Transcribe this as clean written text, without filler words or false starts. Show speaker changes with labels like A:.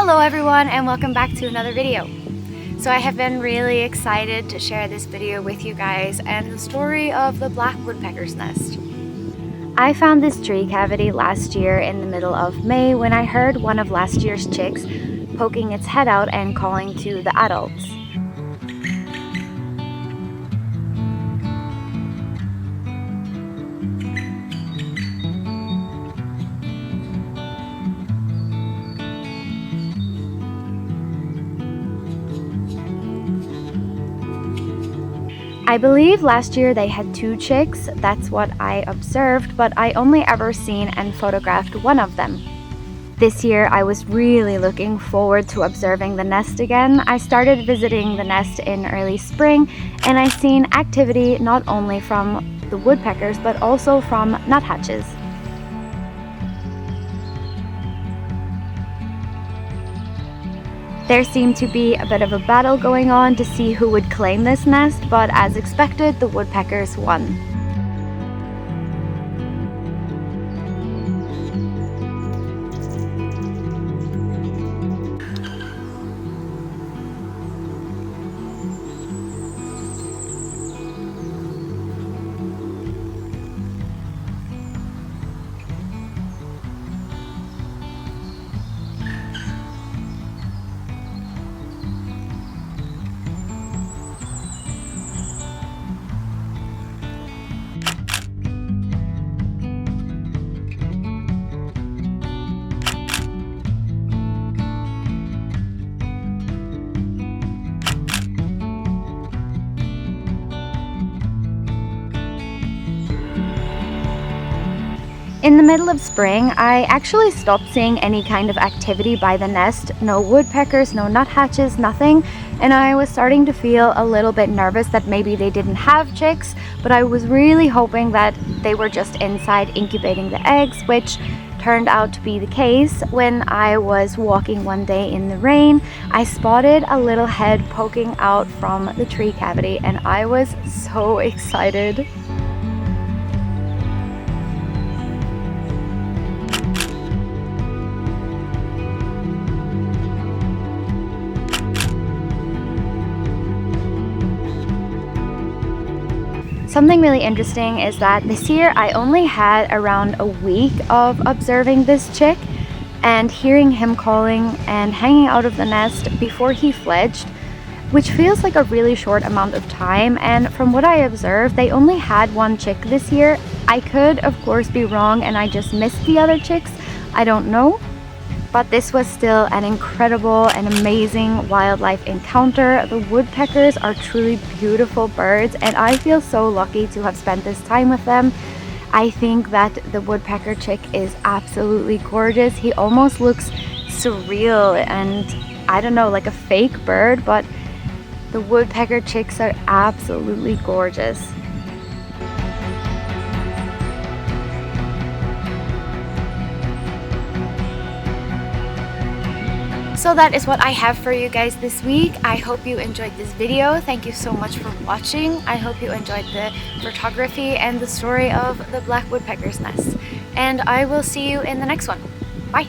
A: Hello everyone and welcome back to another video. So I have been really excited to share this video with you guys and the story of the black woodpecker's nest. I found this tree cavity last year in the middle of May when I heard one of last year's chicks poking its head out and calling to the adults. I believe last year they had 2 chicks, that's what I observed, but I only ever seen and photographed one of them. This year I was really looking forward to observing the nest again. I started visiting the nest in early spring and I seen activity not only from the woodpeckers but also from nuthatches. There seemed to be a bit of a battle going on to see who would claim this nest, but as expected, the woodpeckers won. In the middle of spring, I actually stopped seeing any kind of activity by the nest. No woodpeckers, no nuthatches, nothing. And I was starting to feel a little bit nervous that maybe they didn't have chicks, but I was really hoping that they were just inside incubating the eggs, which turned out to be the case. When I was walking one day in the rain, I spotted a little head poking out from the tree cavity and I was so excited. Something really interesting is that this year I only had around a week of observing this chick and hearing him calling and hanging out of the nest before he fledged, which feels like a really short amount of time. And from what I observed, they only had 1 chick this year. I could of course be wrong and I just missed the other chicks, I don't know. But this was still an incredible and amazing wildlife encounter. The woodpeckers are truly beautiful birds and I feel so lucky to have spent this time with them. I think that the woodpecker chick is absolutely gorgeous. He almost looks surreal and I don't know, like a fake bird, but the woodpecker chicks are absolutely gorgeous. So that is what I have for you guys this week. I hope you enjoyed this video. Thank you so much for watching. I hope you enjoyed the photography and the story of the black woodpecker's nest. And I will see you in the next one. Bye!